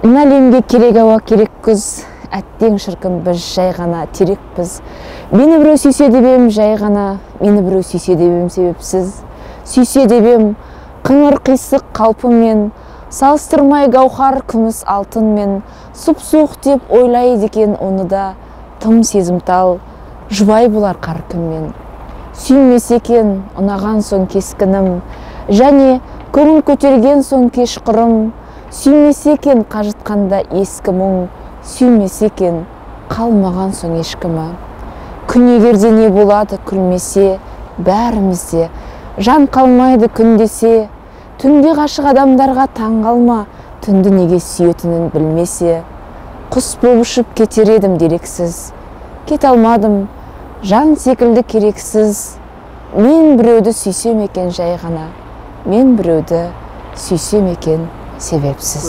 Мына әлемге керек ауа, керек күз, әттең шіркін біз жай ғана терекпіз. Мені біреу сүйсе деп ем жай ғана, мені біреу сүйсе деп ем себепсіз. Сүйсе деп ем қыңыр қисық қалпымен, салыстырмай гауһар күміс алтынмен, сұп-суық деп ойлайды екен оны да, тым сезімтал, жұбай болар қар күнмен. Сүймес екен ұнаған соң кескінім, және көңіл көтерген соң кешқұрым, сүймес екен қажытқанда ескі мұң, сүймес екен қалмаған соң ешкімі. Күн егерде не болады күлмесе, бәрімізде жан қалмайды күн десе, түнде ғашық адамдарға таң қалма, түнді неге сүйетінін білмесе. Құс болып ұшып кетер едім дерексіз, кете алмадым, жан секілді керексіз. Мен біреуді сүйсем екен жай ғана, мен біреуді сүйсем екен себепсіз.